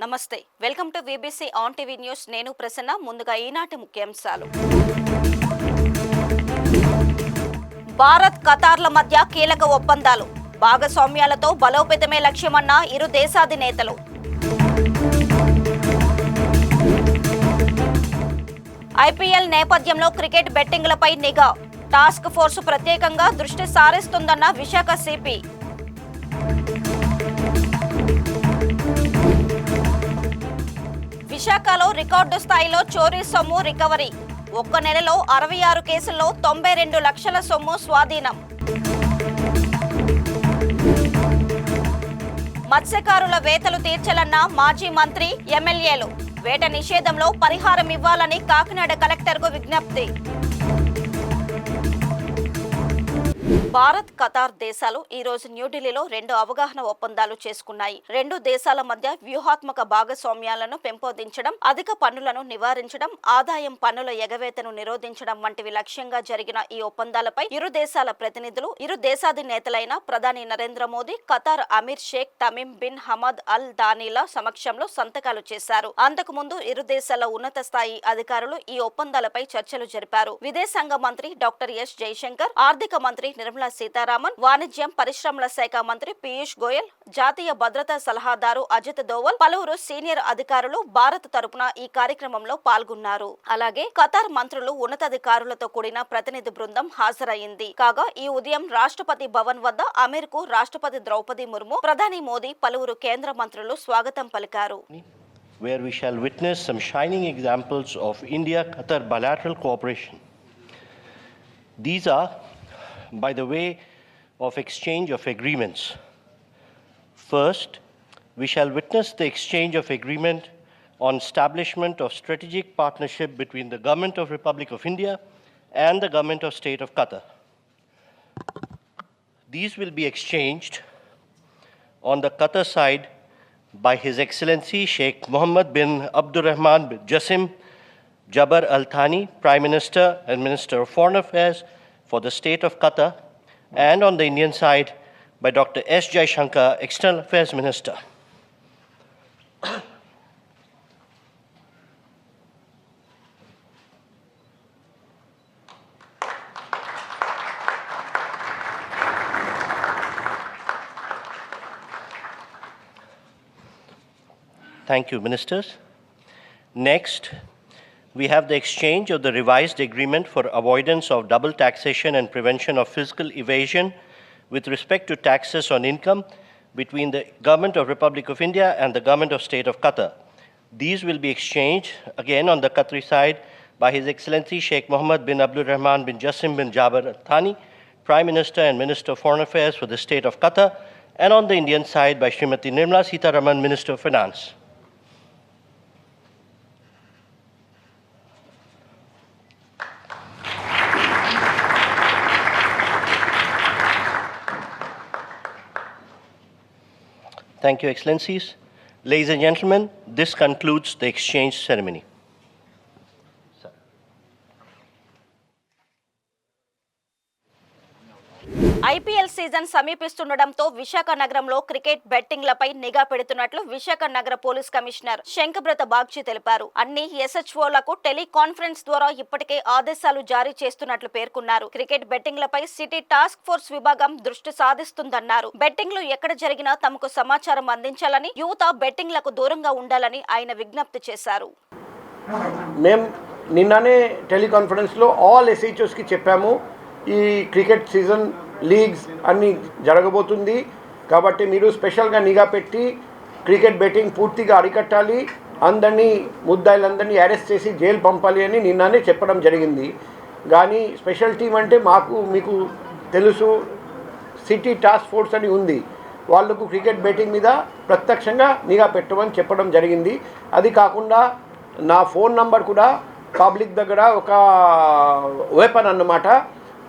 నమస్తే, welcome to VBC on TV news. నేను ప్రసన్న. ముందుగా ఈనాటి ముఖ్యాంశాలు. భారత్ ఖతార్ల మధ్య కీలక ఒప్పందాలు, భాగస్వామ్యాలతో బలోపేతమే లక్ష్యమన్న ఇరు దేశాధినేతలు. ఐపీఎల్ నేపథ్యంలో క్రికెట్ బెట్టింగ్లపై నిఘా, టాస్క్ ఫోర్స్ ప్రత్యేకంగా దృష్టి సారిస్తుందన్న విశాఖ సిపి. విశాఖలో రికార్డు స్థాయిలో చోరీ సొమ్ము రికవరీ, ఒక్క నెలలో 66 కేసుల్లో 92 లక్షల సొమ్ము స్వాధీనం. మత్స్యకారుల వేతలు తీర్చాలన్న మాజీ మంత్రి, ఎమ్మెల్యేలు. వేట నిషేధంలో పరిహారం ఇవ్వాలని కాకినాడ కలెక్టర్కు విజ్ఞప్తి. భారత్ ఖతార్ దేశాలు ఈ రోజు న్యూఢిల్లీలో 2 అవగాహన ఒప్పందాలు చేసుకున్నాయి. 2 దేశాల మధ్య వ్యూహాత్మక భాగస్వామ్యాలను పెంపొందించడం, అధిక పన్నులను నివారించడం, ఆదాయం పన్నుల ఎగవేతను నిరోధించడం వంటివి లక్ష్యంగా జరిగిన ఈ ఒప్పందాలపై ఇరు దేశాల ప్రతినిధులు, ఇరు దేశాధినేతలైన ప్రధాని Narendra Modi, Qatar Emir Sheikh Tamim bin Hamad Al థానీల సమక్షంలో సంతకాలు చేశారు. అంతకుముందు ఇరు దేశాల ఉన్నత స్థాయి అధికారులు ఈ ఒప్పందాలపై చర్చలు జరిపారు. విదేశాంగ మంత్రి డాక్టర్ ఎస్ జయశంకర్, ఆర్థిక మంత్రి నిర్మలా సీతారామన్, వాణిజ్యం పరిశ్రమల శాఖ మంత్రి పీయూష్ గోయల్, జాతీయ భద్రతా సలహాదారు అజిత్ దోవల్, పలువురు సీనియర్ అధికారులు భారత్ తరపున ఈ కార్యక్రమంలో పాల్గొన్నారు. అలాగే ఖతార్ మంత్రులు, ఉన్నతాధికారులతో కూడిన ప్రతినిధి బృందం హాజరైంది. కాగా ఈ ఉదయం రాష్ట్రపతి భవన్ వద్ద అమీర్ కు రాష్ట్రపతి ద్రౌపది ముర్ము, ప్రధాని మోదీ, పలువురు కేంద్ర మంత్రులు స్వాగతం పలికారు. Where we shall witness some shining examples of India-Qatar bilateral cooperation. These are by the way of exchange of agreements. First, we shall witness the exchange of agreement on establishment of strategic partnership between the Government of Republic of India and the Government of State of Qatar. These will be exchanged on the Qatar side by His Excellency Sheikh Mohammed bin Abdurrahman bin Jassim Jabar Al Thani, Prime Minister and Minister of Foreign Affairs for the State of Qatar, and on the Indian side by Dr. S. Jaishankar, External Affairs Minister. Thank you, Ministers. Next, we have the exchange of the revised agreement for avoidance of double taxation and prevention of fiscal evasion with respect to taxes on income between the Government of Republic of India and the Government of State of Qatar. These will be exchanged again on the Qatari side by His Excellency Sheikh Mohammed bin Abdurrahman bin Jassim bin Jabar Al Thani, Prime Minister and Minister of Foreign Affairs for the State of Qatar, and on the Indian side by Srimati Nirmala Sitharaman, Minister of Finance. Thank you, Excellencies. Ladies and gentlemen, this concludes the exchange ceremony. IPL season సమీపిస్తుండటంతో విశాఖ నగరంలో cricket బెట్టింగ్లపై నిఘా పెడుతున్నట్లు విశాఖ నగర police commissioner Shankhabrata Bagchi తెలిపారు. అన్ని ఎస్హెచ్ఓలకు teleconference ద్వారా ఇప్పటికే ఆదేశాలు జారీ చేస్తున్నట్లు పేర్కొన్నారు. క్రికెట్ బెట్టింగ్లపై సిటీ టాస్క్ ఫోర్స్ విభాగం దృష్టి సాధిస్తుందన్నారు. బెట్టింగ్లు ఎక్కడ జరిగినా తమకు సమాచారం అందించాలని, యువత బెట్టింగ్లకు దూరంగా ఉండాలని ఆయన విజ్ఞప్తి చేశారు. మేము నిన్ననే టెలికాన్ఫరెన్స్లో ఆల్ ఎస్హెచ్ఓస్కి చెప్పాము, ఈ క్రికెట్ సీజన్ లీగ్స్ అన్నీ జరగబోతుంది కాబట్టి మీరు స్పెషల్గా నిఘా పెట్టి క్రికెట్ బెట్టింగ్ పూర్తిగా అరికట్టాలి, అందరినీ ముద్దాయిలందరినీ అరెస్ట్ చేసి జైలు పంపాలి అని నిన్ననే చెప్పడం జరిగింది. కానీ స్పెషల్ టీం అంటే మీకు తెలుసు, సిటీ టాస్క్ ఫోర్స్ అని ఉంది, వాళ్ళకు క్రికెట్ బెట్టింగ్ మీద ప్రత్యక్షంగా నిఘా పెట్టమని చెప్పడం జరిగింది. అది కాకుండా నా ఫోన్ నంబర్ కూడా పబ్లిక్ దగ్గర ఒక వెపన్ అన్నమాట.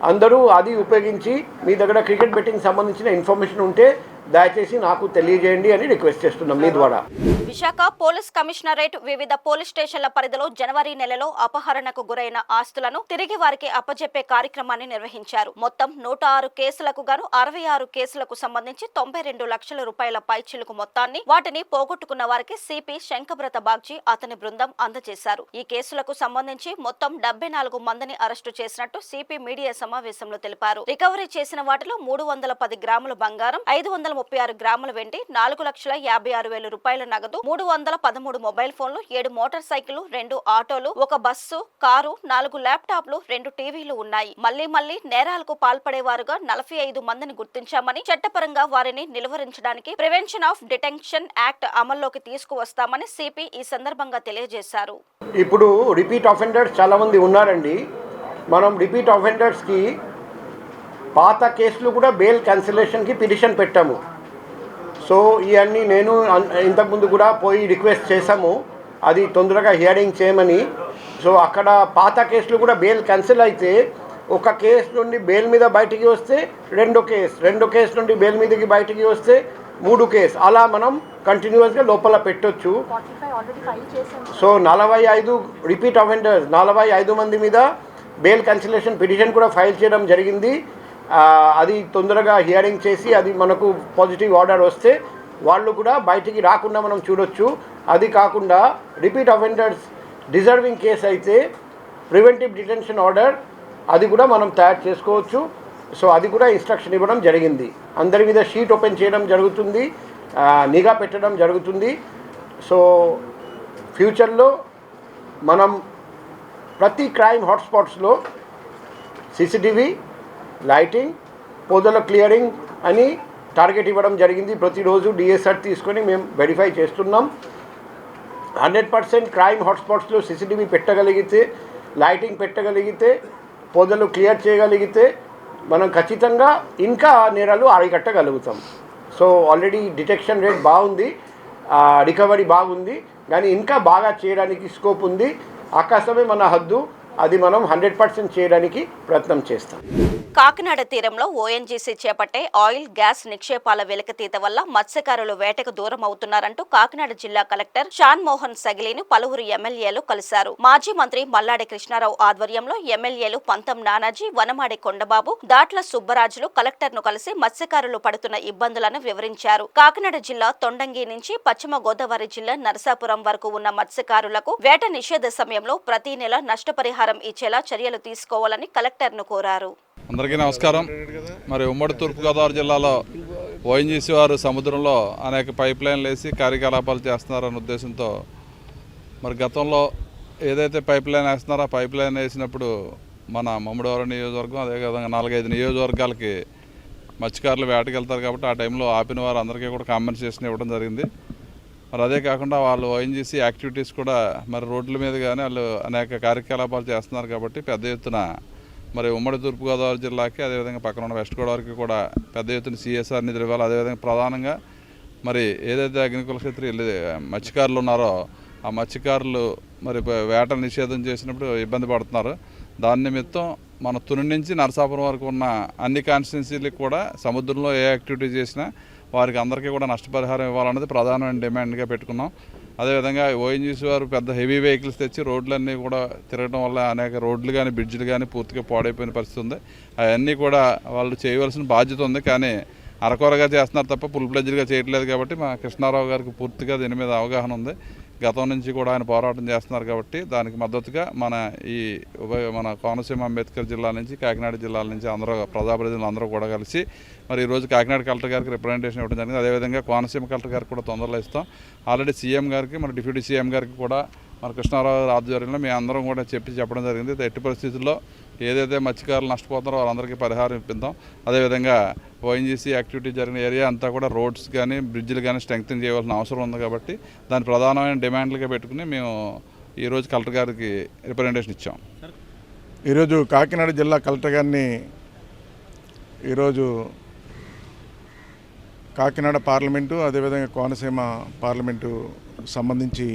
అందరూ అది ఉపయోగించి మీ దగ్గర క్రికెట్ బెట్టింగ్ సంబంధించిన ఇన్ఫర్మేషన్ ఉంటే దయచేసి నాకు తెలియజేయండి అని రిక్వెస్ట్ చేస్తున్నాం మీ ద్వారా. విశాఖ పోలీస్ కమిషనరేట్ వివిధ పోలీస్ స్టేషన్ల పరిధిలో జనవరి నెలలో అపహరణకు గురైన ఆస్తులను తిరిగి వారికి అప్పజెప్పే కార్యక్రమాన్ని నిర్వహించారు. మొత్తం 106 కేసులకు గాను 66 కేసులకు సంబంధించి 92 లక్షల రూపాయల పైచిలుకు మొత్తాన్ని వాటిని పోగొట్టుకున్న వారికి సిపి శంకబ్రత బాగ్జీ అతని బృందం అందజేశారు. ఈ కేసులకు సంబంధించి మొత్తం 74 మందిని అరెస్టు చేసినట్టు సిపి మీడియా సమావేశంలో తెలిపారు. రికవరీ చేసిన వాటిలో 310 గ్రాముల బంగారం, 536 గ్రాముల వెండి, 4,56,000 రూపాయల నగదు, 313 మొబైల్ ఫోన్లు, 7 మోటార్ సైకిళ్లు, 2 ఆటోలు, 1 బస్సు, కారు, 4 ల్యాప్టాప్లు, 2 టీవీలు ఉన్నాయి. మళ్లీ నేరాలకు పాల్పడేవారుగా 45 మందిని గుర్తించామని, చట్టపరంగా వారిని నిలువరించడానికి ప్రివెన్షన్ ఆఫ్ డిటెన్షన్ యాక్ట్ అమల్లోకి తీసుకువస్తామని సిపి ఈ సందర్భంగా తెలియజేశారు. ఇప్పుడు రిపీట్ ఆఫెండర్స్ చాలా మంది ఉన్నారండి. మనం రిపీట్ ఆఫెండర్స్కి పాత కేసులు కూడా బెయిల్ క్యాన్సిలేషన్కి పిటిషన్ పెట్టాము. సో ఇవన్నీ నేను ఇంతకుముందు కూడా పోయి రిక్వెస్ట్ చేశాము అది తొందరగా హియరింగ్ చేయమని. సో అక్కడ పాత కేసులు కూడా బెయిల్ క్యాన్సిల్ అయితే ఒక కేసు నుండి బెయిల్ మీద బయటికి వస్తే రెండో కేసు నుండి బెయిల్ మీదకి బయటికి వస్తే 3 కేసు, అలా మనం కంటిన్యూస్గా లోపల పెట్టొచ్చు. సో 45 రిపీట్ అఫెండర్స్ 45 మంది మీద బెయిల్ క్యాన్సిలేషన్ పిటిషన్ కూడా ఫైల్ చేయడం జరిగింది. అది తొందరగా హియరింగ్ చేసి అది మనకు పాజిటివ్ ఆర్డర్ వస్తే వాళ్ళు కూడా బయటికి రాకుండా మనం చూడొచ్చు. అది కాకుండా రిపీట్ అఫెండర్స్ డిజర్వింగ్ కేసు అయితే ప్రివెంటివ్ డిటెన్షన్ ఆర్డర్ అది కూడా మనం తయారు చేసుకోవచ్చు. సో అది కూడా ఇన్స్ట్రక్షన్ ఇవ్వడం జరిగింది. అందరి మీద షీట్ ఓపెన్ చేయడం జరుగుతుంది, నిఘా పెట్టడం జరుగుతుంది. సో ఫ్యూచర్లో మనం ప్రతి క్రైమ్ హాట్స్పాట్స్లో సీసీటీవీ, లైటింగ్, పొదల క్లియరింగ్ అని టార్గెట్ ఇవ్వడం జరిగింది. ప్రతిరోజు డిఎస్ఆర్ తీసుకొని మేము వెరిఫై చేస్తున్నాం. 100% క్రైమ్ హాట్స్పాట్స్లో సీసీటీవీ పెట్టగలిగితే, లైటింగ్ పెట్టగలిగితే, పొదలు క్లియర్ చేయగలిగితే మనం ఖచ్చితంగా ఇంకా నేరాలు అరికట్టగలుగుతాం. సో ఆల్రెడీ డిటెక్షన్ రేట్ బాగుంది, రికవరీ బాగుంది, కానీ ఇంకా బాగా చేయడానికి స్కోప్ ఉంది. ఆకాశమే మన హద్దు, అది మనం 100% చేయడానికి ప్రయత్నం చేస్తాం. కాకినాడ తీరంలో ఓఎన్జీసీ చేపట్టే ఆయిల్, గ్యాస్ నిక్షేపాల వెలికితీత వల్ల మత్స్యకారులు వేటకు దూరం అవుతున్నారంటూ కాకినాడ జిల్లా కలెక్టర్ షాన్ మోహన్ సగిలీని పలువురు ఎమ్మెల్యేలు కలిశారు. మాజీ మంత్రి మల్లాడి కృష్ణారావు ఆధ్వర్యంలో ఎమ్మెల్యేలు పంతం నానాజీ, వనమాడి కొండబాబు, దాట్ల సుబ్బరాజులు కలెక్టర్ను కలిసి మత్స్యకారులు పడుతున్న ఇబ్బందులను వివరించారు. కాకినాడ జిల్లా తొండంగి నుంచి పశ్చిమ గోదావరి జిల్లా నరసాపురం వరకు ఉన్న మత్స్యకారులకు వేట నిషేధ సమయంలో ప్రతి నెల నష్టపరిహారం ఇచ్చేలా చర్యలు తీసుకోవాలని కలెక్టర్ను కోరారు. అందరికీ నమస్కారం. మరి ఉమ్మడి తూర్పుగోదావరి జిల్లాలో ఓఎన్జీసీ వారు సముద్రంలో అనేక పైప్ లైన్లు వేసి కార్యకలాపాలు చేస్తున్నారన్న ఉద్దేశంతో మరి గతంలో ఏదైతే పైప్ లైన్ వేస్తున్నారో ఆ పైప్ లైన్ వేసినప్పుడు మన మమ్మడివరం నియోజకవర్గం, అదేవిధంగా 4-5 నియోజకవర్గాలకి మత్స్యకారులు వేటకి వెళ్తారు కాబట్టి ఆ టైంలో ఆపిన వారు అందరికీ కూడా కాంపెన్సేషన్ ఇవ్వడం జరిగింది. మరి అదే కాకుండా వాళ్ళు ఓఎన్జీసీ యాక్టివిటీస్ కూడా మరి రోడ్ల మీద కానీ వాళ్ళు అనేక కార్యకలాపాలు చేస్తున్నారు కాబట్టి పెద్ద ఎత్తున మరి ఉమ్మడి తూర్పుగోదావరి జిల్లాకి, అదేవిధంగా పక్కన ఉన్న వెస్ట్ గోదావరికి కూడా పెద్ద ఎత్తున సిఎస్ఆర్ నిధులు ఇవ్వాలి. అదేవిధంగా ప్రధానంగా మరి ఏదైతే అగ్నికుల క్షేత్ర మత్స్యకారులు ఉన్నారో ఆ మత్స్యకారులు మరి వేట నిషేధం చేసినప్పుడు ఇబ్బంది పడుతున్నారు. దాని నిమిత్తం మన తుని నుంచి నరసాపురం వరకు ఉన్న అన్ని కాన్స్టిట్యున్సీలకు కూడా సముద్రంలో ఏ యాక్టివిటీ చేసినా వారికి అందరికీ కూడా నష్టపరిహారం ఇవ్వాలన్నది ప్రధానమైన డిమాండ్గా పెట్టుకున్నాం. అదేవిధంగా ఓఎన్జీసీ వారు పెద్ద హెవీ వెహికల్స్ తెచ్చి రోడ్లన్నీ కూడా తిరగడం వల్ల అనేక రోడ్లు కానీ బ్రిడ్జ్లు కానీ పూర్తిగా పాడైపోయిన పరిస్థితి ఉంది. అవన్నీ కూడా వాళ్ళు చేయవలసిన బాధ్యత ఉంది, కానీ అరకొరగా చేస్తున్నారు తప్ప ఫుల్ ఫ్లెడ్జ్డ్గా చేయట్లేదు. కాబట్టి మా కృష్ణారావు గారికి పూర్తిగా దీని మీద అవగాహన ఉంది. గతం నుంచి కూడా ఆయన పోరాటం చేస్తున్నారు కాబట్టి దానికి మద్దతుగా మన కోనసీమ అంబేద్కర్ జిల్లా నుంచి, కాకినాడ జిల్లాల నుంచి అందరూ ప్రజాప్రతినిధులు అందరూ కూడా కలిసి మరి ఈరోజు కాకినాడ కలెక్టర్ గారికి రిప్రజెంటేషన్ ఇవ్వడం జరిగింది. అదేవిధంగా కోనసీమ కలెక్టర్ గారికి కూడా తొందరలో ఇస్తాం. ఆల్రెడీ సీఎం గారికి, మరి డిప్యూటీ సీఎం గారికి కూడా మన కృష్ణారావు గారి ఆధ్వర్యంలో మేము అందరం కూడా చెప్పడం జరిగింది. ఎట్టి పరిస్థితుల్లో ఏదైతే మత్స్యకారులు నష్టపోతున్నారో వాళ్ళందరికీ పరిహారం ఇప్పిద్దాం. అదేవిధంగా ఓఎన్జీసీ యాక్టివిటీ జరిగిన ఏరియా అంతా కూడా రోడ్స్ కానీ బ్రిడ్జ్లు కానీ స్ట్రెంగ్తన్ చేయవలసిన అవసరం ఉంది. కాబట్టి దాని ప్రధానమైన డిమాండ్లుగా పెట్టుకుని మేము ఈరోజు కలెక్టర్ గారికి రిప్రజెంటేషన్ ఇచ్చాం. ఈరోజు కాకినాడ జిల్లా కలెక్టర్ గారిని ఈరోజు కాకినాడ పార్లమెంటు, అదేవిధంగా కోనసీమ పార్లమెంటు సంబంధించి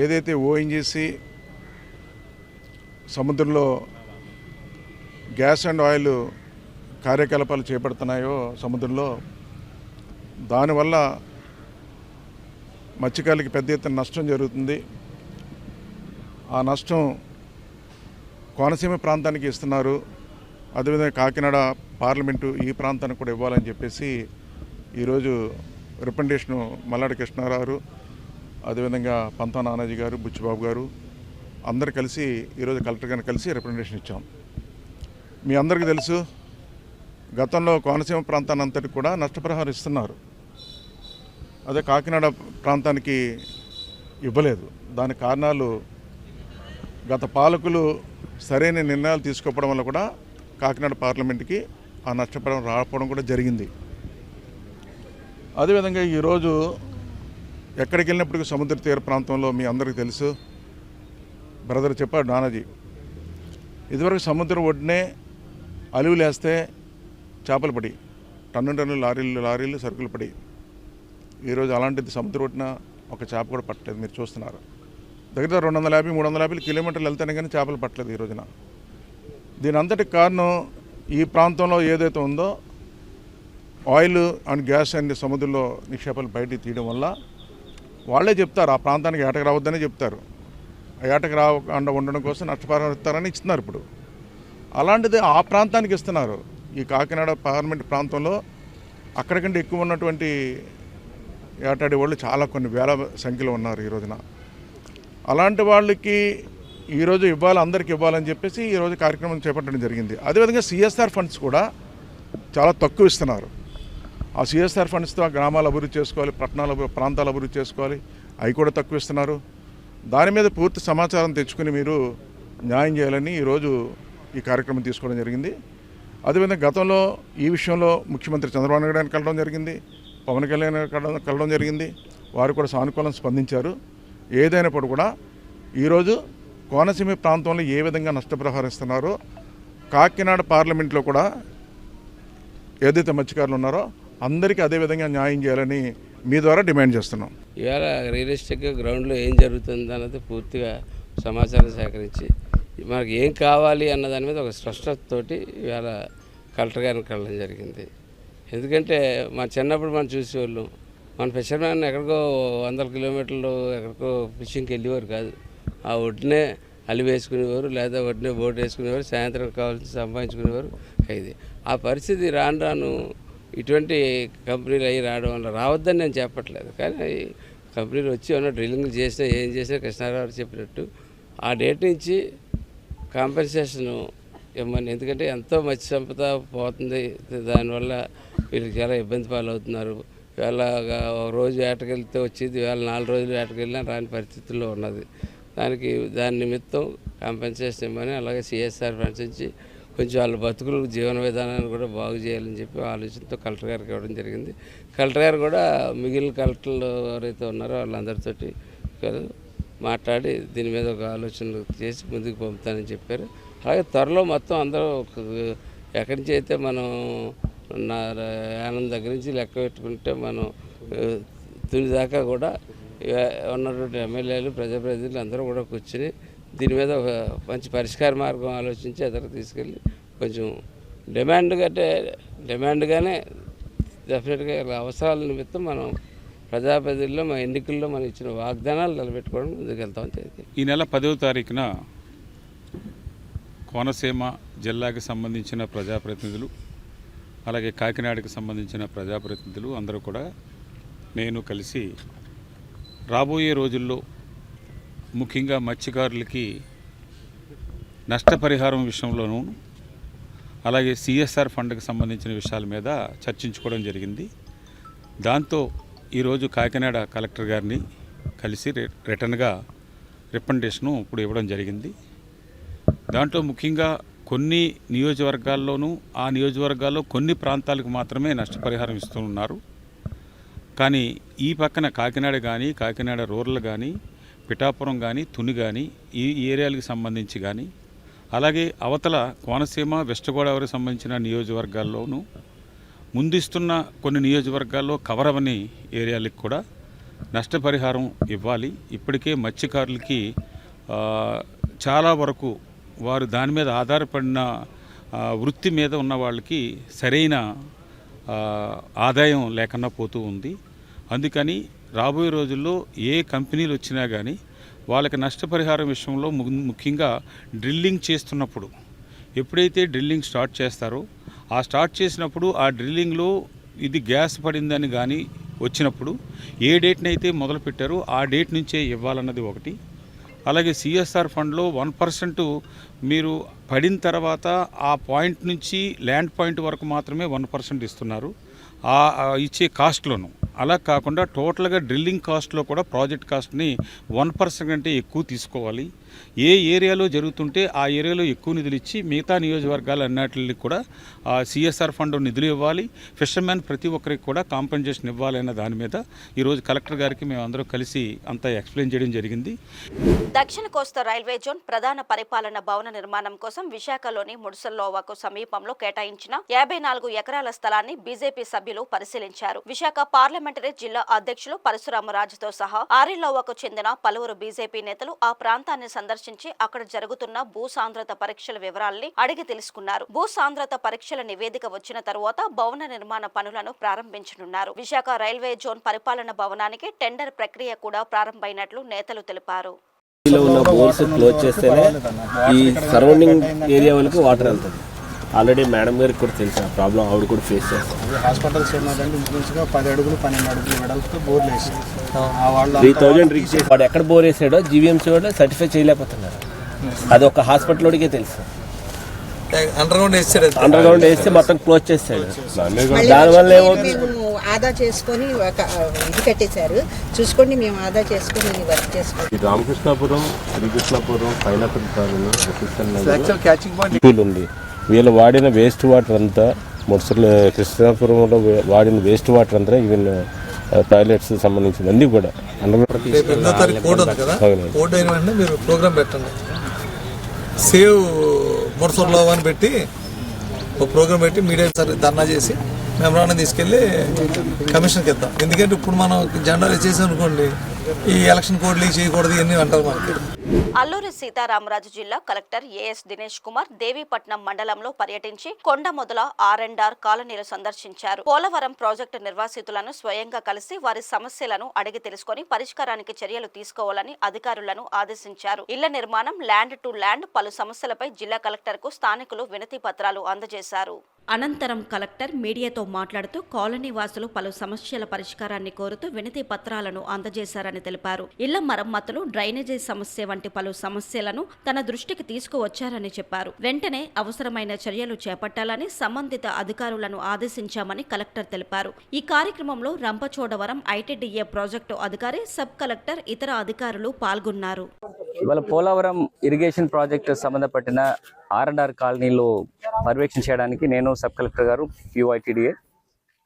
ఏదైతే ఓఎన్జీసీ సముద్రంలో గ్యాస్ అండ్ ఆయిల్ కార్యకలాపాలు చేపడుతున్నాయో సముద్రంలో దానివల్ల మత్స్యకారులకి పెద్ద ఎత్తున నష్టం జరుగుతుంది. ఆ నష్టం కోనసీమ ప్రాంతానికి ఇస్తున్నారు, అదేవిధంగా కాకినాడ పార్లమెంటు ఈ ప్రాంతానికి కూడా ఇవ్వాలని చెప్పేసి ఈరోజు రిప్రజెంటేషను మల్లాడి కృష్ణారావు గారు, అదేవిధంగా పంతా నానాజీ గారు, బుచ్చిబాబు గారు అందరు కలిసి ఈరోజు కలెక్టర్ గారిని కలిసి రిప్రజెంటేషన్ ఇచ్చాం. మీ అందరికీ తెలుసు, గతంలో కోనసీమ ప్రాంతాన్ని అంతటి కూడా నష్టపరిహారం ఇస్తున్నారు. అదే కాకినాడ ప్రాంతానికి ఇవ్వలేదు. దానికి కారణాలు గత పాలకులు సరైన నిర్ణయాలు తీసుకోవడం వల్ల కూడా కాకినాడ పార్లమెంట్కి ఆ నష్టపరిహారం రాకపోవడం కూడా జరిగింది. అదేవిధంగా ఈరోజు ఎక్కడికి వెళ్ళినప్పటికీ సముద్ర తీర ప్రాంతంలో మీ అందరికీ తెలుసు, బ్రదర్ చెప్పాడు నానాజీ, ఇదివరకు సముద్రం ఒడ్డునే అలువులు వేస్తే చేపలు పడి టన్నులు లారీలు సరుకులు పడి, ఈరోజు అలాంటిది సముద్రం ఒడ్డున ఒక చేప కూడా పట్టలేదు. మీరు చూస్తున్నారు, దగ్గర 250-350 కిలోమీటర్లు వెళ్తేనే కానీ చేపలు పట్టలేదు ఈ రోజున. దీని అంతటికి కారణం ఈ ప్రాంతంలో ఏదైతే ఉందో ఆయిల్ అండ్ గ్యాస్ అన్ని సముద్రంలో నిక్షేపాలు బయటికి తీయడం వల్ల వాళ్ళే చెప్తారు ఆ ప్రాంతానికి ఏటకు రావద్దనే చెప్తారు. ఆ ఏటకు రాకుండా ఉండడం కోసం నష్టపరిహారం ఇస్తారని ఇస్తున్నారు. ఇప్పుడు అలాంటిది ఆ ప్రాంతానికి ఇస్తున్నారు. ఈ కాకినాడ పార్లమెంట్ ప్రాంతంలో అక్కడికంటే ఎక్కువ ఉన్నటువంటి ఏటాడే వాళ్ళు చాలా కొన్ని వేల సంఖ్యలో ఉన్నారు ఈ రోజున. అలాంటి వాళ్ళకి ఈరోజు ఇవ్వాలి, అందరికీ ఇవ్వాలని చెప్పేసి ఈరోజు కార్యక్రమం చేపట్టడం జరిగింది. అదేవిధంగా సిఎస్ఆర్ ఫండ్స్ కూడా చాలా తక్కువ ఇస్తున్నారు. ఆ సిఎస్ఆర్ ఫండ్స్తో ఆ గ్రామాలు అభివృద్ధి చేసుకోవాలి, ప్రాంతాలు అభివృద్ధి చేసుకోవాలి, అవి కూడా తక్కువ ఇస్తున్నారు. దాని మీద పూర్తి సమాచారం తెచ్చుకుని మీరు న్యాయం చేయాలని ఈరోజు ఈ కార్యక్రమం తీసుకోవడం జరిగింది. అదేవిధంగా గతంలో ఈ విషయంలో ముఖ్యమంత్రి చంద్రబాబు నాయుడు గారిని కలవడం జరిగింది, పవన్ కళ్యాణ్ కలవడం జరిగింది. వారు కూడా సానుకూలంగా స్పందించారు. ఏదైనప్పుడు కూడా ఈరోజు కోనసీమ ప్రాంతంలో ఏ విధంగా నష్టపరిహారం ఇస్తున్నారో కాకినాడ పార్లమెంట్లో కూడా ఏదైతే మత్స్యకారులు ఉన్నారో అందరికీ అదేవిధంగా న్యాయం చేయాలని మీ ద్వారా డిమాండ్ చేస్తున్నాం. ఇవాళ రియలిస్టిక్గా గ్రౌండ్లో ఏం జరుగుతుంది అన్నది పూర్తిగా సమాచారం సేకరించి మనకు ఏం కావాలి అన్న దాని మీద ఒక స్పష్టతతోటి ఇవాళ కలెక్టర్ గారిని కలవడం జరిగింది. ఎందుకంటే మా చిన్నప్పుడు మనం చూసేవాళ్ళం, మన ఫిషర్మ్యాన్ ఎక్కడికో 100 కిలోమీటర్లు ఎక్కడికో ఫిషింగ్కి వెళ్ళేవారు కాదు. ఆ ఒడ్డునే అలి వేసుకునేవారు, లేదా ఒడ్డునే బోట్ వేసుకునేవారు, సాయంత్రం కావాల్సి సంపాదించుకునేవారు. ఇది ఆ పరిస్థితి రాను రాను ఇటువంటి కంపెనీలు అవి రావడం వల్ల రావద్దని నేను చెప్పట్లేదు, కానీ కంపెనీలు వచ్చి ఏమన్నా డ్రిల్లింగ్ చేసినా ఏం చేసినా కృష్ణారావు చెప్పినట్టు ఆ డేట్ నుంచి కాంపెన్సేషన్ ఇవ్వమని. ఎందుకంటే ఎంతో మత్స్య సంపద పోతుంది, దానివల్ల వీళ్ళకి చాలా ఇబ్బంది పాలవుతున్నారు. ఇవాళ ఒక రోజు వేటకెళ్తే వచ్చేది ఇవాళ 4 రోజులు వేటకెళ్ళినా రాని పరిస్థితుల్లో ఉన్నది. దాని నిమిత్తం కాంపెన్సేషన్ ఇవ్వమని, అలాగే సిఎస్ఆర్ ఫండ్స్ నుంచి కొంచెం వాళ్ళ బతుకులు జీవన విధానాన్ని కూడా బాగు చేయాలని చెప్పి ఆలోచనతో కలెక్టర్ గారికి ఇవ్వడం జరిగింది. కలెక్టర్ గారు కూడా మిగిలిన కలెక్టర్లు ఎవరైతే ఉన్నారో వాళ్ళందరితోటి మాట్లాడి దీని మీద ఒక ఆలోచన చేసి ముందుకు పంపుతానని చెప్పారు. అలాగే త్వరలో మొత్తం అందరూ ఎక్కడి నుంచి అయితే మనం యానం దగ్గర నుంచి లెక్క పెట్టుకుంటే మనం తుని దాకా కూడా ఉన్నటువంటి ఎమ్మెల్యేలు, ప్రజాప్రతినిధులు అందరూ కూడా కూర్చుని దీని మీద ఒక మంచి పరిష్కార మార్గం ఆలోచించి ఎదురు తీసుకెళ్ళి కొంచెం డిమాండ్గానే డెఫినెట్గా అవసరాల నిమిత్తం మనం ప్రజాప్రతినిధుల్లో మా ఎన్నికల్లో మనం ఇచ్చిన వాగ్దానాలు నిలబెట్టుకోవడం ముందుకు వెళ్తామని తెలియదు. ఈ నెల 10వ తారీఖున కోనసీమ జిల్లాకి సంబంధించిన ప్రజాప్రతినిధులు, అలాగే కాకినాడకి సంబంధించిన ప్రజాప్రతినిధులు అందరూ కూడా నేను కలిసి రాబోయే రోజుల్లో ముఖ్యంగా మత్స్యకారులకి నష్టపరిహారం విషయంలోనూ అలాగే సిఎస్ఆర్ ఫండ్కి సంబంధించిన విషయాల మీద చర్చించుకోవడం జరిగింది. దాంతో ఈరోజు కాకినాడ కలెక్టర్ గారిని కలిసి రిటర్న్గా రిప్రజెంటేషను ఇప్పుడు ఇవ్వడం జరిగింది. దాంట్లో ముఖ్యంగా కొన్ని నియోజకవర్గాల్లోనూ ఆ నియోజకవర్గాల్లో కొన్ని ప్రాంతాలకు మాత్రమే నష్టపరిహారం ఇస్తున్నారు. కానీ ఈ పక్కన కాకినాడ కానీ, కాకినాడ రూరల్ కానీ, పిఠాపురం కానీ, తుని కానీ ఈ ఏరియాలకు సంబంధించి కానీ, అలాగే అవతల కోనసీమ, వెస్ట్ గోదావరికి సంబంధించిన నియోజకవర్గాల్లోనూ ముందిస్తున్న కొన్ని నియోజకవర్గాల్లో కవర్ అవని ఏరియాలకు కూడా నష్టపరిహారం ఇవ్వాలి. ఇప్పటికే మత్స్యకారులకి చాలా వరకు వారు దాని మీద ఆధారపడిన వృత్తి మీద ఉన్న వాళ్ళకి సరైన ఆదాయం లేకుండా పోతూ ఉంది. అందుకని రాబోయే రోజుల్లో ఏ కంపెనీలు వచ్చినా కానీ వాళ్ళకి నష్టపరిహారం విషయంలో ముఖ్యంగా డ్రిల్లింగ్ చేస్తున్నప్పుడు ఎప్పుడైతే డ్రిల్లింగ్ స్టార్ట్ చేస్తారో ఆ స్టార్ట్ చేసినప్పుడు ఆ డ్రిల్లింగ్లో ఇది గ్యాస్ పడిందని కానీ వచ్చినప్పుడు ఏ డేట్ని అయితే మొదలు పెట్టారో ఆ డేట్ నుంచే ఇవ్వాలన్నది ఒకటి. అలాగే సిఎస్ఆర్ ఫండ్లో 1% మీరు పడిన తర్వాత ఆ పాయింట్ నుంచి ల్యాండ్ పాయింట్ వరకు మాత్రమే 1% ఇస్తున్నారు ఇచ్చే కాస్ట్లోను. అలా కాకుండా టోటల్గా డ్రిల్లింగ్ కాస్ట్లో కూడా ప్రాజెక్ట్ కాస్ట్ని 1% కంటే ఎక్కువ తీసుకోవాలి. ఏ ఏరియాలో జరుగుతుంటే ఆ ఏరియాలో ఎక్కువ నిధులు ఇచ్చి మిగతా నియోజకవర్గాలు అన్నిటికి కూడా సిఎస్ఆర్ ఫండ్ నిధులు ఇవ్వాలి. ఫిషర్మెన్ ప్రతి ఒక్కరికి కూడా కాంపెన్సేషన్ ఇవ్వాలన్న దాని మీద ఈరోజు కలెక్టర్ గారికి మేము అందరూ కలిసి అంతా ఎక్స్ప్లెయిన్ చేయడం జరిగింది. దక్షిణ కోస్తా రైల్వే జోన్ ప్రధాన పరిపాలన భవన నిర్మాణం కోసం విశాఖలోని ముడ్సల్లోవాకు సమీపంలో కేటాయించిన 54 ఎకరాల స్థలాన్ని బీజేపీ సభ్యులు పరిశీలించారు. విశాఖ పార్లమెంటరీ జిల్లా అధ్యక్షులు పరశురామరాజుతో సహా ఆరిలోవాకు చెందిన పలువురు బీజేపీ నేతలు ఆ ప్రాంతాన్ని సందర్శించి అక్కడ జరుగుతున్న భూ సాంద్రత పరీక్షల వివరాల్ని అడిగి తెలుసుకున్నారు. భూ సాంద్రత పరీక్షల నివేదిక వచ్చిన తరువాత భవన నిర్మాణ పనులను ప్రారంభించనున్నారు. విశాఖ రైల్వే జోన్ పరిపాలన భవనానికి టెండర్ ప్రక్రియ కూడా ప్రారంభమైనట్లు నేతలు తెలిపారు. ఉన్న బోర్స్ క్లోజ్ చేస్తేనే ఈ సరౌండింగ్ ఏరియా వాళ్ళకి వాటర్ వెళ్తుంది. ఆల్రెడీ మేడం గారికి కూడా తెలుసు ఆ ప్రాబ్లం, ఆవిడ కూడా ఫేస్ చేస్తారు. హాస్పిటల్స్ ఉన్నదంటే ఇంచుమించుగా 10 అడుగులు 12 అడుగులు వెడల్పుతో బోర్లు వేసి 3000 రీచ్ చేసి వాడు ఎక్కడ బోర్ వేసాడో జీవీఎంసీ వాడు సర్టిఫై చేయలేకపోతున్నారు. అది ఒక హాస్పిటల్లోడికే తెలుసు. అండర్ గ్రౌండ్ వేస్తే మొత్తం క్లోజ్ చేస్తాడు. దానివల్ల ఏమవుతుంది, ఆదా చేసుకొని ఇది కట్టేశారు. చూసుకోండి, మేము ఆదా చేసుకొని వర్క్ చేసుకోండి. రామకృష్ణాపురం, శ్రీకృష్ణాపురం, పైనాపురం ఉంది. వీళ్ళు వాడిన వేస్ట్ వాటర్ అంతా మున్సిపల్ కృష్ణాపురంలో వాడిన వేస్ట్ వాటర్ అంతా ఈవెన్ టాయిలెట్స్ సంబంధించిన అన్ని కూడా ప్రోగ్రామ్ పెట్టండి. సేవ్ మున్సిపల్ అని పెట్టి ఒక ప్రోగ్రామ్ పెట్టి మీడియా ధర్నా చేసి మెమరాండం తీసుకెళ్ళి కమిషన్కి ఇద్దాం. ఎందుకంటే ఇప్పుడు మనం జెండాలు ఇచ్చేసాం అనుకోండి, ఈ ఎలక్షన్ కోడ్లు చేయకూడదు ఇవన్నీ అంటారు మనకి. అల్లూరి సీతారామరాజు జిల్లా కలెక్టర్ ఏఎస్ దినేష్ కుమార్ దేవీపట్నం మండలంలో పర్యటించి కొండమొదల R&R కాలనీలు సందర్శించారు. పోలవరం ప్రాజెక్టు నిర్వాసితులను స్వయంగా కలిసి వారి సమస్యలను అడిగి తెలుసుకుని పరిష్కారానికి చర్యలు తీసుకోవాలని అధికారులను ఆదేశించారు. ఇళ్ల నిర్మాణం, ల్యాండ్ టు ల్యాండ్ పలు సమస్యలపై జిల్లా కలెక్టర్ కు స్థానికులు వినతి పత్రాలు అందజేశారు. అనంతరం కలెక్టర్ మీడియాతో మాట్లాడుతూ కాలనీ వాసులు పలు సమస్యల పరిష్కారాన్ని కోరుతూ వినతి పత్రాలను అందజేశారని తెలిపారు. ఇళ్ల మరమ్మతులు, డ్రైనేజీ సమస్య వంటి పలు సమస్యలను తన దృష్టికి తీసుకువచ్చారని చెప్పారు. వెంటనే అవసరమైన చర్యలు చేపట్టాలని సంబంధిత అధికారులను ఆదేశించామని కలెక్టర్ తెలిపారు. ఈ కార్యక్రమంలో రంపచోడవరం ఐటీడీఏ ప్రాజెక్టు అధికారి, సబ్ కలెక్టర్, ఇతర అధికారులు పాల్గొన్నారు. ఇవాళ పోలవరం ఇరిగేషన్ ప్రాజెక్టు సంబంధపట్టిన R&R కాలనీలో పర్యవేక్షణ చేయడానికి నేను, సబ్ కలెక్టర్ గారు, QITDA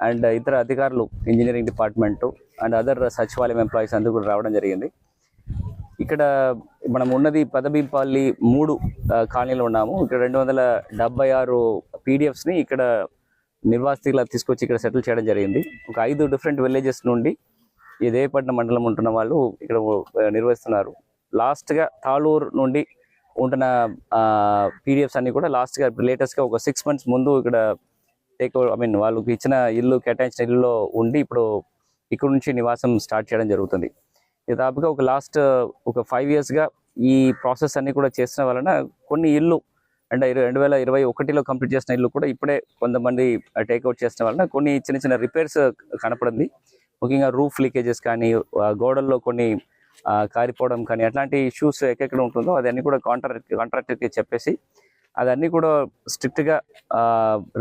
అండ్ ఇతర అధికారులు, ఇంజనీరింగ్ డిపార్ట్మెంటు అండ్ అదర్ సచివాలయం ఎంప్లాయీస్ అందరూ కూడా రావడం జరిగింది. ఇక్కడ మనం ఉన్నది పెదబీంపల్లి 3 కాలనీలో ఉన్నాము. ఇక్కడ 276 PDFస్ని ఇక్కడ నిర్వాసితులు తీసుకొచ్చి ఇక్కడ సెటిల్ చేయడం జరిగింది. ఒక 5 డిఫరెంట్ విలేజెస్ నుండి ఈ దేవీపట్నం మండలం ఉంటున్న వాళ్ళు ఇక్కడ నిర్వహిస్తున్నారు. లాస్ట్గా తాళూరు నుండి ఉంటున్న PDFs అన్ని కూడా లాస్ట్గా లేటెస్ట్గా ఒక 6 months ముందు ఇక్కడ వాళ్ళకి ఇచ్చిన ఇల్లు, కేటాయించిన ఇల్లులో ఉండి ఇప్పుడు ఇక్కడ నుంచి నివాసం స్టార్ట్ చేయడం జరుగుతుంది. దాదాపుగా ఒక లాస్ట్ 5 yearsగా ఈ ప్రాసెస్ అన్ని కూడా చేసిన వలన కొన్ని ఇల్లు అంటే 2021లో కంప్లీట్ చేసిన ఇల్లు కూడా ఇప్పుడే కొంతమంది టేక్అవుట్ చేసిన వలన కొన్ని చిన్న చిన్న రిపేర్స్ కనపడింది. ముఖ్యంగా రూఫ్ లీకేజెస్ కానీ, గోడల్లో కొన్ని కారిపోవడం కానీ, అట్లాంటి ఇష్యూస్ ఎక్కడెక్కడ ఉంటుందో అదన్నీ కూడా కాంట్రాక్టర్కి చెప్పేసి అదన్నీ కూడా స్ట్రిక్ట్గా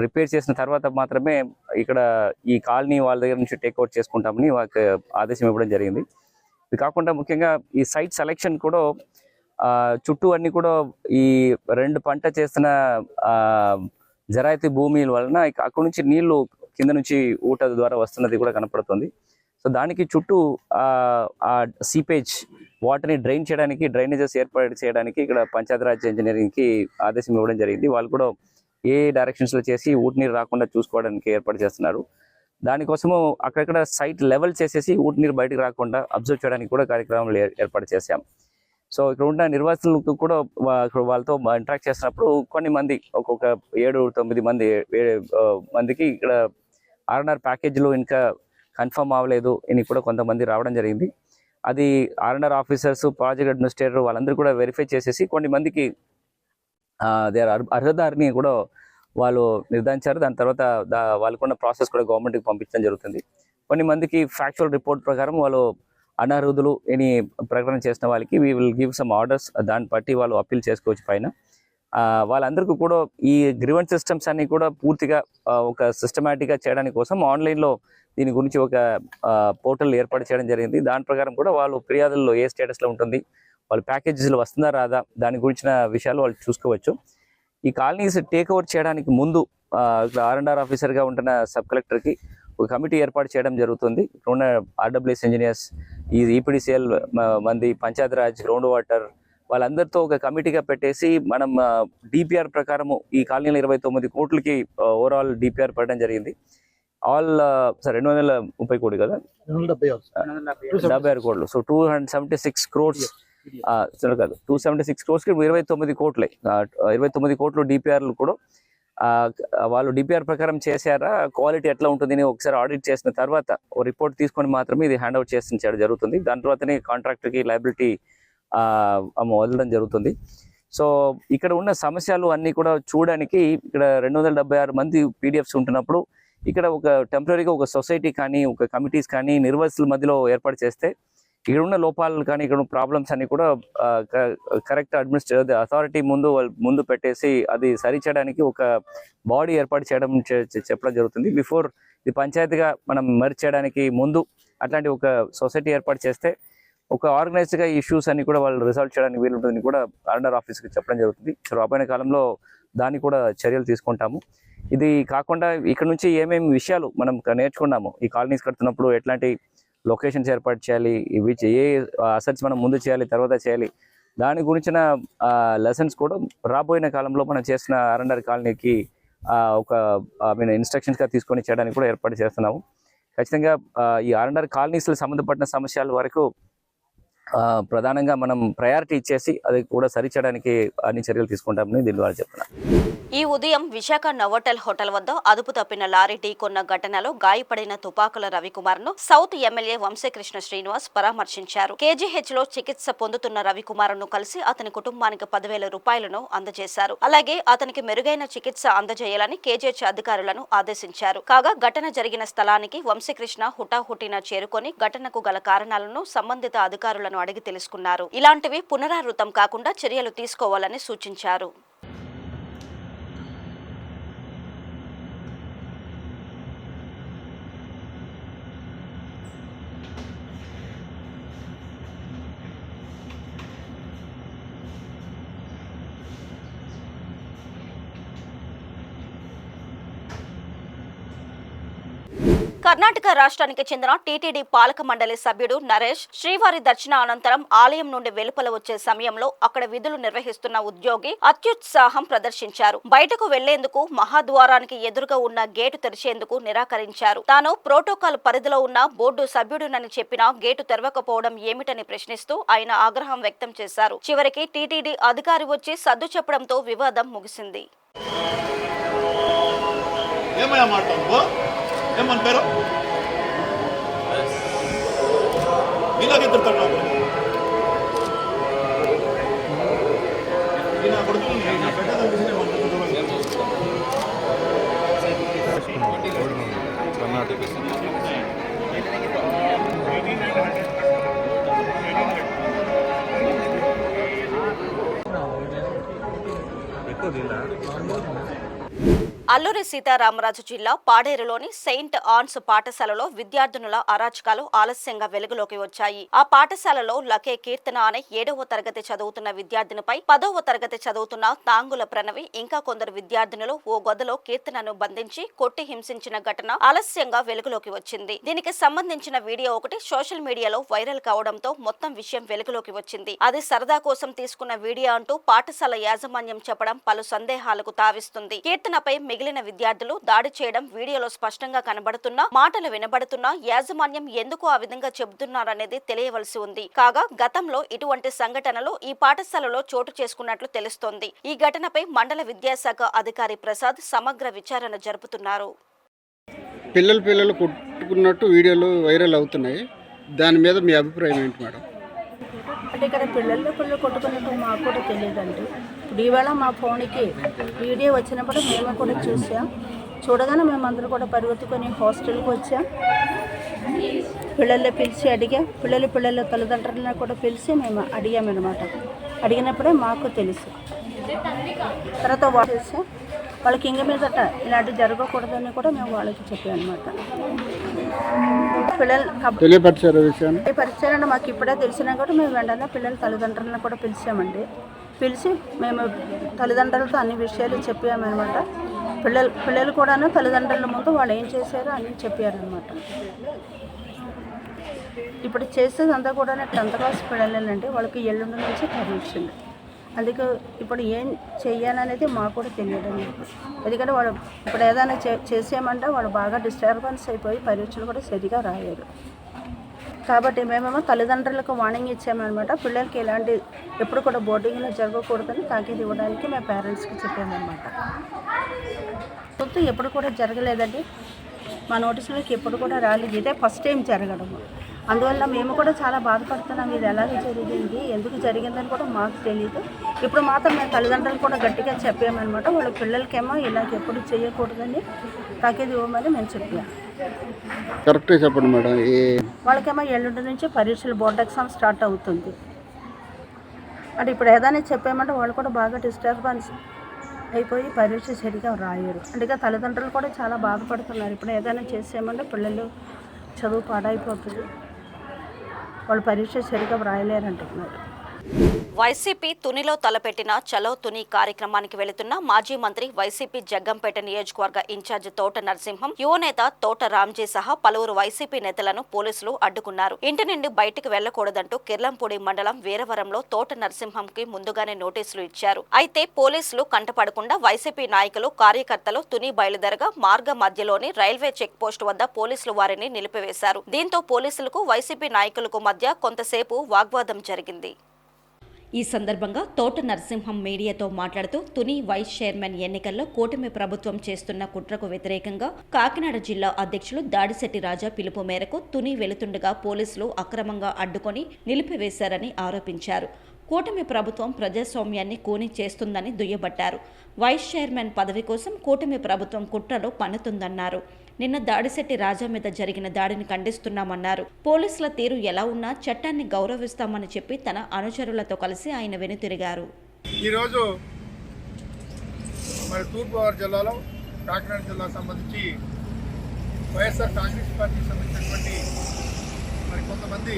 రిపేర్ చేసిన తర్వాత మాత్రమే ఇక్కడ ఈ కాలనీ వాళ్ళ దగ్గర నుంచి టేక్అవుట్ చేసుకుంటామని వాళ్ళకి ఆదేశం ఇవ్వడం జరిగింది. ఇది కాకుండా ముఖ్యంగా ఈ సైట్ సెలెక్షన్ కూడా చుట్టూ అన్ని కూడా ఈ 2 పంట చేస్తున్న జరాయితీ భూమి వలన అక్కడ నుంచి నీళ్లు కింద నుంచి ఊట ద్వారా వస్తున్నది కూడా కనపడుతుంది. సో దానికి చుట్టూ ఆ సీపేజ్ వాటర్ని డ్రైన్ చేయడానికి, డ్రైనేజెస్ ఏర్పాటు చేయడానికి ఇక్కడ పంచాయతీరాజ్ ఇంజనీరింగ్కి ఆదేశం ఇవ్వడం జరిగింది. వాళ్ళు కూడా ఏ డైరెక్షన్స్లో చేసి ఊటి నీరు రాకుండా చూసుకోవడానికి ఏర్పాటు చేస్తున్నారు. దానికోసము అక్కడక్కడ సైట్ లెవెల్ చేసేసి ఊటి నీరు బయటకు రాకుండా అబ్జర్వ్ చేయడానికి కూడా కార్యక్రమాలు ఏర్పాటు చేశాం. సో ఇక్కడ ఉన్న నిర్వాసితులకు కూడా వాళ్ళతో ఇంటరాక్ట్ చేసినప్పుడు కొన్ని మంది ఒక్కొక్క 7-9 మందికి ఇక్కడ ఆర్ఎన్ఆర్ ప్యాకేజీలో ఇంకా కన్ఫర్మ్ అవ్వలేదు అని కూడా కొంతమంది రావడం జరిగింది. అది ఆర్ఎన్ఆర్ ఆఫీసర్స్, ప్రాజెక్ట్ అడ్మినిస్ట్రేటర్ వాళ్ళందరూ కూడా వెరిఫై చేసేసి కొన్ని మందికి అర్హదారిని కూడా వాళ్ళు నిర్ధారించారు. దాని తర్వాత వాళ్ళకున్న ప్రాసెస్ కూడా గవర్నమెంట్కి పంపించడం జరుగుతుంది. కొన్ని మందికి ఫ్యాక్చువల్ రిపోర్ట్ ప్రకారం వాళ్ళు అనర్హుదులు అని ప్రకటన చేసిన వాళ్ళకి we will give some orders. దాన్ని బట్టి వాళ్ళు అప్పీల్ చేసుకోవచ్చు పైన. వాళ్ళందరికీ కూడా ఈ గ్రీవెన్స్ సిస్టమ్స్ అన్ని కూడా పూర్తిగా ఒక సిస్టమేటిక్గా చేయడానికి కోసం ఆన్లైన్లో దీని గురించి ఒక పోర్టల్ ఏర్పాటు చేయడం జరిగింది. దాని ప్రకారం కూడా వాళ్ళు ఫిర్యాదుల్లో ఏ స్టేటస్లో ఉంటుంది, వాళ్ళు ప్యాకేజెస్లో వస్తుందా రాదా, దాని గురించిన విషయాలు వాళ్ళు చూసుకోవచ్చు. ఈ కాలనీస్ టేక్ ఓవర్ చేయడానికి ముందు ఇక్కడ ఆర్ఎన్ఆర్ ఆఫీసర్గా ఉంటున్న సబ్ కలెక్టర్కి ఒక కమిటీ ఏర్పాటు చేయడం జరుగుతుంది. ఇక్కడ ఉన్న ఆర్డబ్ల్యూఎస్ ఇంజనీర్స్, ఈ ఈపీడీసీఎల్ మంది, పంచాయతీరాజ్, గ్రౌండ్ వాటర్ వాళ్ళందరితో ఒక కమిటీగా పెట్టేసి మనం డిపిఆర్ ప్రకారము ఈ కాలనీలో 29 కోట్లకి ఓవరాల్ డిపిఆర్ పెట్టడం జరిగింది. ఆల్ 230 కోట్లు కదా, 76 కోట్లు. సో 276 క్రోర్స్ కాదు, 276 క్రోర్స్కి 29 కోట్లే. 29 కోట్లు డిపిఆర్లు కూడా వాళ్ళు డిపిఆర్ ప్రకారం చేశారా, క్వాలిటీ ఎట్లా ఉంటుందని ఒకసారి ఆడిట్ చేసిన తర్వాత ఓ రిపోర్ట్ తీసుకొని మాత్రమే ఇది హ్యాండ్ అవుట్ చేయించడం జరుగుతుంది. దాని తర్వాతనే కాంట్రాక్టర్కి లయబిలిటీ వదలడం జరుగుతుంది. సో ఇక్కడ ఉన్న సమస్యలు అన్నీ కూడా చూడడానికి ఇక్కడ 276 మంది పీడిఎఫ్స్ ఉంటున్నప్పుడు ఇక్కడ ఒక టెంపరీగా ఒక సొసైటీ కానీ ఒక కమిటీస్ కానీ నిర్వాసితుల మధ్యలో ఏర్పాటు చేస్తే ఇక్కడ ఉన్న లోపాలు కానీ ఇక్కడ ఉన్న ప్రాబ్లమ్స్ అన్ని కూడా కరెక్ట్ అడ్మినిస్ట్రేటివ్ అథారిటీ ముందు పెట్టేసి అది సరిచేయడానికి ఒక బాడీ ఏర్పాటు చేయడం చెప్పడం జరుగుతుంది. బిఫోర్ ఇది పంచాయతీగా మనం మెర్జ్ చేయడానికి ముందు అట్లాంటి ఒక సొసైటీ ఏర్పాటు చేస్తే ఒక ఆర్గనైజ్డ్గా ఇష్యూస్ అన్ని కూడా వాళ్ళు రిజాల్వ్ చేయడానికి వీలుంటుందని కూడా ఆర్ఎన్ఆర్ ఆఫీస్కి చెప్పడం జరుగుతుంది. సో రాబోయే కాలంలో దాన్ని కూడా చర్యలు తీసుకుంటాము. ఇది కాకుండా ఇక్కడ నుంచి ఏమేమి విషయాలు మనం నేర్చుకున్నాము, ఈ కాలనీస్ కడుతున్నప్పుడు ఎట్లాంటి లొకేషన్స్ ఏర్పాటు చేయాలి, ఏ అసెట్స్ మనం ముందు చేయాలి తర్వాత చేయాలి, దాని గురించిన లెసన్స్ కూడా రాబోయే కాలంలో మనం చేసిన ఆర్ఎన్ఆర్ కాలనీకి ఒక ఇన్స్ట్రక్షన్స్గా తీసుకొని చేయడానికి కూడా ఏర్పాటు చేస్తున్నాము. ఖచ్చితంగా ఈ ఆర్ఎన్ఆర్ కాలనీస్లో సంబంధపడిన సమస్యల వరకు ప్రధానంగా మనం ప్రయారిటీ ఇచ్చేసి అది కూడా సరిచేయడానికి అన్ని చర్యలు తీసుకుంటామని దీని ద్వారా చెప్తున్నాను. ఈ ఉదయం విశాఖ నవోటెల్ హోటల్ వద్ద అదుపు తప్పిన లారీ ఢీకొన్న ఘటనలో గాయపడిన తుపాకుల రవికుమార్ ను సౌత్ ఎమ్మెల్యే వంశీకృష్ణ శ్రీనివాస్ పరామర్శించారు. కేజీహెచ్ లో చికిత్స పొందుతున్న రవికుమార్ ను కలిసి అతని కుటుంబానికి 10,000 రూపాయలను అందజేశారు. అలాగే అతనికి మెరుగైన చికిత్స అందజేయాలని కేజీహెచ్ అధికారులను ఆదేశించారు. కాగా ఘటన జరిగిన స్థలానికి వంశీకృష్ణ హుటాహుటిన చేరుకొని ఘటనకు గల కారణాలను సంబంధిత అధికారులను అడిగి తెలుసుకున్నారు. ఇలాంటివి పునరావృతం కాకుండా చర్యలు తీసుకోవాలని సూచించారు. కర్ణాటక రాష్ట్రానికి చెందిన టీటీడీ పాలక మండలి సభ్యుడు నరేష్ శ్రీవారి దర్శన అనంతరం ఆలయం నుండి వెలుపల వచ్చే సమయంలో అక్కడ విధులు నిర్వహిస్తున్న ఉద్యోగి అత్యుత్సాహం ప్రదర్శించారు. బయటకు వెళ్లేందుకు మహాద్వారానికి ఎదురుగా ఉన్న గేటు తెరిచేందుకు నిరాకరించారు. తాను ప్రోటోకాల్ పరిధిలో ఉన్న బోర్డు సభ్యుడునని చెప్పినా గేటు తెరవకపోవడం ఏమిటని ప్రశ్నిస్తూ ఆయన ఆగ్రహం వ్యక్తం చేశారు. చివరికి టీటీడీ అధికారి వచ్చి సర్దు చెప్పడంతో వివాదం ముగిసింది. ఏమని పేరు ఇలాగే తిడతాడు అల్లూరి సీతారామరాజు జిల్లా పాడేరులోని సెయింట్ ఆన్స్ పాఠశాలలో విద్యార్థినుల అరాచకాలు ఆలస్యంగా వెలుగులోకి వచ్చాయి. ఆ పాఠశాలలో లకే కీర్తన అనే 7వ తరగతి చదువుతున్న విద్యార్థినిపై 10వ తరగతి చదువుతున్న తాంగుల ప్రణవి ఇంకా కొందరు విద్యార్థినులు ఓ గదిలో కీర్తనను బంధించి కొట్టి హింసించిన ఘటన ఆలస్యంగా వెలుగులోకి వచ్చింది. దీనికి సంబంధించిన వీడియో ఒకటి సోషల్ మీడియాలో వైరల్ కావడంతో మొత్తం విషయం వెలుగులోకి వచ్చింది. అది సరదా కోసం తీసుకున్న వీడియో అంటూ పాఠశాల యాజమాన్యం చెప్పడం పలు సందేహాలకు తావిస్తుంది. కీర్తనపై మిగిలిన విద్యార్థులు దాడి చేయడం వీడియోలో స్పష్టంగా కనబడుతున్నా, మాటలు వినబడుతున్నా యాజమాన్యం ఎందుకు ఆ విధంగా చెబుతున్నారనేది తెలియవలసి ఉంది. కాగా గతంలో ఇటువంటి సంఘటనలు ఈ పాఠశాలలో చోటు చేసుకున్నట్లు తెలుస్తోంది. ఈ ఘటనపై మండల విద్యాశాఖ అధికారి ప్రసాద్ సమగ్ర విచారణ జరుపుతున్నారు. పిల్లలు కొట్టుకున్నట్టు వీడియోలు వైరల్ అవుతున్నాయి. దాని మీద మీ అభిప్రాయం ఏంటి మేడం? అంటే ఇక్కడ పిల్లలు కొట్టుకున్నట్టు మాకు కూడా తెలియదండి. ఇప్పుడు ఈవేళ మా ఫోన్కి వీడియో వచ్చినప్పుడు మేము కూడా చూసాం. చూడగానే మేమందరూ కూడా పరిగెత్తుకొని హాస్టల్కి వచ్చాం. పిల్లల్ని పిలిచి అడిగాం. పిల్లల తల్లిదండ్రులను కూడా పిలిచి మేము అడిగామన్నమాట. అడిగినప్పుడే మాకు తెలుసు. తర్వాత వాళ్ళకి ఇంక మీదట ఇలాంటివి జరగకూడదని కూడా మేము వాళ్ళకి చెప్పామన్నమాట. పరిచయాన్ని మాకు ఇప్పుడే తెలిసినా కూడా మేము వెంటనే పిల్లల తల్లిదండ్రులను కూడా పిలిచామండి. పిలిచి మేము తల్లిదండ్రులతో అన్ని విషయాలు చెప్పామన్నమాట. పిల్లలు కూడాను తల్లిదండ్రుల ముందు వాళ్ళు ఏం చేశారో అన్నీ చెప్పారనమాట. ఇప్పుడు చేసేదంతా కూడా 10th క్లాస్ పిల్లలేనండి. వాళ్ళకి ఎల్లుండి నుంచి పరీక్షలు. అందుకే ఇప్పుడు ఏం చెయ్యాలనేది మాకు కూడా తెలియడం లేదు. ఎందుకంటే వాళ్ళు ఇప్పుడు ఏదైనా చేసామంటే వాళ్ళు బాగా డిస్టర్బెన్స్ అయిపోయి పరీక్షలు కూడా సరిగా రాయారు. కాబట్టి మేమేమో తల్లిదండ్రులకు వార్నింగ్ ఇచ్చామన్నమాట. పిల్లలకి ఇలాంటి ఎప్పుడు కూడా బోర్డింగ్లో జరగకూడదని తాకీదు ఇవ్వడానికి మేము పేరెంట్స్కి చెప్పామన్నమాట. ఎప్పుడు కూడా జరగలేదండి. మా నోటీసులకి ఎప్పుడు కూడా రాలేదు. ఇదే ఫస్ట్ టైం జరగడము. అందువల్ల మేము కూడా చాలా బాధపడుతున్నాం. ఇది ఎలాగ జరిగింది, ఎందుకు జరిగిందని కూడా మాకు తెలియదు. ఇప్పుడు మాత్రం మేము తల్లిదండ్రులు కూడా గట్టిగా చెప్పామన్నమాట. వాళ్ళ పిల్లలకేమో ఇలాగ ఎప్పుడు చేయకూడదని తాకీదు ఇవ్వమని మేము చెప్పాము. కరెక్ట్గా చెప్పండి మేడం. వాళ్ళకేమో ఎల్లుండి నుంచి పరీక్షలు బోర్డ్ ఎగ్జామ్ స్టార్ట్ అవుతుంది. అంటే ఇప్పుడు ఏదైనా చెప్పామంటే వాళ్ళు కూడా బాగా డిస్టర్బెన్స్ అయిపోయి పరీక్ష సరిగా రాయరు. అందుకే తల్లిదండ్రులు కూడా చాలా బాధపడుతున్నారు. ఇప్పుడు ఏదైనా చేసామంటే పిల్లలు చదువు పాడైపోతుంది, వాళ్ళు పరీక్ష సరిగా రాయలేరంటున్నారు. వైసీపీ తునిలో తలపెట్టిన చలో తుని కార్యక్రమానికి వెళుతున్న మాజీ మంత్రి వైసీపీ జగ్గంపేట నియోజకవర్గ ఇన్ఛార్జ్ తోట నరసింహం, యువనేత తోట రామ్జీ సహా పలువురు వైసీపీ నేతలను పోలీసులు అడ్డుకున్నారు. ఇంటి నుండి బయటికి వెళ్లకూడదంటూ కిర్లంపూడి మండలం వీరవరంలో తోట నరసింహంకి ముందుగానే నోటీసులు ఇచ్చారు. అయితే పోలీసులు కంటపడకుండా వైసీపీ నాయకులు, కార్యకర్తలు తుని బయలుదేరగా మార్గ మధ్యలోని రైల్వే చెక్ పోస్టు వద్ద పోలీసులు వారిని నిలిపివేశారు. దీంతో పోలీసులకు వైసీపీ నాయకులకు మధ్య కొంతసేపు వాగ్వాదం జరిగింది. ఈ సందర్భంగా తోట నరసింహం మీడియాతో మాట్లాడుతూ తుని వైస్ చైర్మన్ ఎన్నికల్లో కూటమి ప్రభుత్వం చేస్తున్న కుట్రకు వ్యతిరేకంగా కాకినాడ జిల్లా అధ్యక్షులు దాడిశెట్టి రాజా పిలుపు మేరకు తుని వెళుతుండగా పోలీసులు అక్రమంగా అడ్డుకొని నిలిపివేశారని ఆరోపించారు. కూటమి ప్రభుత్వం ప్రజాస్వామ్యాన్ని కూని చేస్తుందని దుయ్యబట్టారు. వైస్ చైర్మన్ పదవి కోసం కూటమి ప్రభుత్వం కుట్రలు పన్నుతుందన్నారు. నిన్న దాడిశెట్టి రాజా మీద జరిగిన దాడిని ఖండిస్తున్నామన్నారు. పోలీసుల తీరు ఎలా ఉన్నా చట్టాన్ని గౌరవిస్తామని చెప్పి తన అనుచరులతో కలిసి ఆయన వెనుతిరిగారు. ఈరోజు మరి తూర్పుగోదావరి జిల్లాలో కాకినాడ జిల్లాకు సంబంధించి వైఎస్ఆర్ కాంగ్రెస్ పార్టీకి సంబంధించినటువంటి మరి కొంతమంది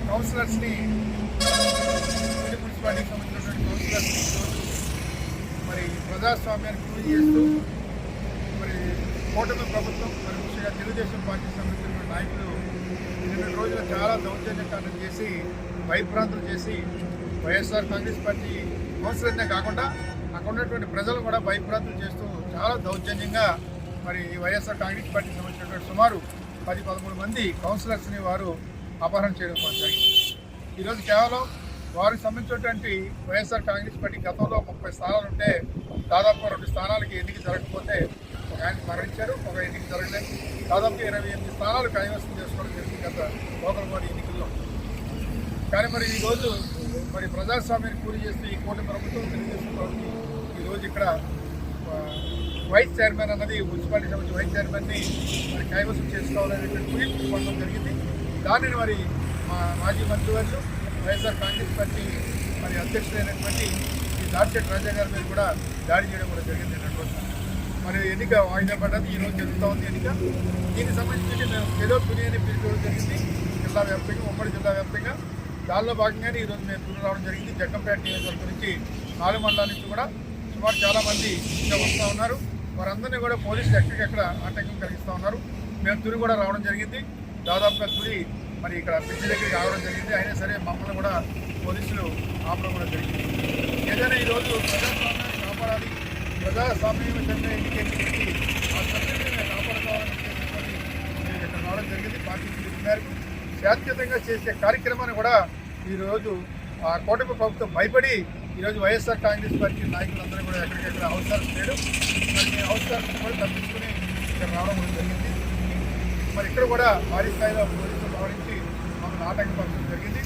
కౌన్సిలర్స్ని, మున్సిపాలిటీకి సంబంధించినటువంటి కౌన్సిలర్స్ని మరి ప్రజాస్వామ్యానికి గురి చేస్తూ మరి కూటమి ప్రభుత్వం, మరి ముఖ్యంగా తెలుగుదేశం పార్టీకి సంబంధించిన నాయకులు 2 రోజులు చాలా దౌర్జన్యకాండం చేసి, భయభ్రాంతులు చేసి వైఎస్ఆర్ కాంగ్రెస్ పార్టీ కౌన్సిలర్నే కాకుండా అక్కడ ఉన్నటువంటి ప్రజలు కూడా భయభ్రాంతులు చేస్తూ చాలా దౌర్జన్యంగా మరి వైఎస్ఆర్ కాంగ్రెస్ పార్టీకి సంబంధించినటువంటి సుమారు 10-13 మంది కౌన్సిలర్స్ని వారు అపహరణ చేయడం జరిగింది. ఈరోజు కేవలం వారికి సంబంధించినటువంటి వైఎస్ఆర్ కాంగ్రెస్ పార్టీ గతంలో 30 స్థానాలు ఉంటే దాదాపు 2 స్థానాలకి ఎన్నిక జరగకపోతే ఒక ఆయన మరణించారు, ఒక ఎన్నిక జరగలేదు. దాదాపు 28 స్థానాలు కైవసం చేసుకోవడం జరిగింది గత లోకల్ బాడీ ఎన్నికల్లో. కానీ మరి ఈరోజు మరి ప్రజాస్వామ్యాన్ని పూర్తి చేస్తూ ఈ కూటమి ప్రభుత్వం, తెలుగుదేశం ప్రభుత్వం ఈరోజు ఇక్కడ వైస్ చైర్మన్ అన్నది మున్సిపాలిటీ సంబంధించి వైస్ చైర్మన్ని మరి కైవసం చేసుకోవాలనేటువంటి కుట్ర పడడం జరిగింది. దానిని మరి మా మాజీ మంత్రివర్యులు వైఎస్ఆర్ కాంగ్రెస్ పార్టీ మరి అధ్యక్షుడైనటువంటి ఈ దాడిశెట్టి రాజా గారి మీద కూడా దాడి చేయడం కూడా జరిగింది. 2 రోజులు మరి ఎన్నిక వాయిదా పడ్డది. ఈరోజు జరుగుతూ ఉంది ఎన్నిక. దీనికి సంబంధించి మేము ఏదో తుని అని పిలుచుకోవడం జరిగింది జిల్లా వ్యాప్తంగా, ఉమ్మడి జిల్లా వ్యాప్తంగా. దానిలో భాగంగానే ఈరోజు మేము తుని రావడం జరిగింది. జగ్గంపేట నియోజకవర్గం నుంచి 4 మండలాల నుంచి కూడా సుమారు చాలామంది ఇంకా వస్తూ ఉన్నారు. వారందరినీ కూడా పోలీసులు ఎక్కడికెక్కడ ఆటంకం కలిగిస్తూ ఉన్నారు. మేము తుని కూడా రావడం జరిగింది. దాదాపుగా తుని మరి ఇక్కడ బ్రిడ్జి దగ్గరికి రావడం జరిగింది. అయినా సరే మమ్మల్ని కూడా పోలీసులు ఆపడం కూడా జరిగింది. ఏదైనా ఈరోజు ప్రజాస్వామ్యాన్ని కాపాడాలి, ప్రజాస్వామ్యయుతంగా ఎన్నికైనటువంటి ఆ సంస్కృతిని కాపాడుకోవాలని మేము ఇక్కడ రావడం జరిగింది. పార్టీ మేరకు శాంతియుతంగా చేసే కార్యక్రమాన్ని కూడా ఈరోజు ఆ కూటమి ప్రభుత్వం భయపడి ఈరోజు వైఎస్ఆర్ కాంగ్రెస్ పార్టీ నాయకులందరూ కూడా ఎక్కడికెక్కడ అవసరం చేయడం మరి అవసరం కూడా తప్పించుకుని ఇక్కడ రావడం కూడా జరిగింది. మరి ఇక్కడ కూడా భారీ స్థాయిలో పోలీసులు భావించి మమ్మల్ని ఆటంకపరచడం జరిగింది.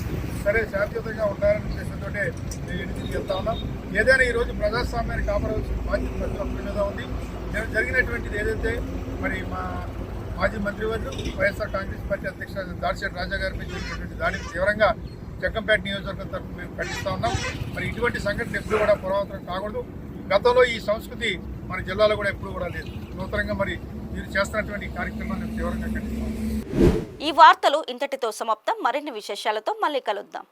సరే శాంతియుతంగా ఉండాలనే ఉద్దేశంతో మేము ఇంటికి వెళ్తా ఉన్నాం. ఏదైనా ఈరోజు ప్రజాస్వామ్యాన్ని కాపాడవలసిన బాధ్యత ప్రతి ఒక్కరి మీద ఉంది. నేను జరిగినటువంటిది ఏదైతే మరి మా మాజీ మంత్రివర్యులు వైఎస్ఆర్ కాంగ్రెస్ పార్టీ అధ్యక్షుడు దాడిశెట్టి రాజా గారిపై జరిగినటువంటి దాడిని తీవ్రంగా జగ్గంపేట నియోజకవర్గం తరఫున మేము ఖండిస్తూ ఉన్నాం. మరి ఇటువంటి సంఘటన ఎప్పుడు కూడా పునరావృతం కాకూడదు. గతంలో ఈ సంస్కృతి మన జిల్లాలో కూడా ఎప్పుడు కూడా లేదు. నూతనంగా మరి మీరు చేస్తున్నటువంటి కార్యక్రమాన్ని తీవ్రంగా ఖండిస్తాం. ఈ వార్తలు ఇంతటితో సమాప్తం. మరిన్ని విశేషాలతో మళ్ళీ కలుద్దాం.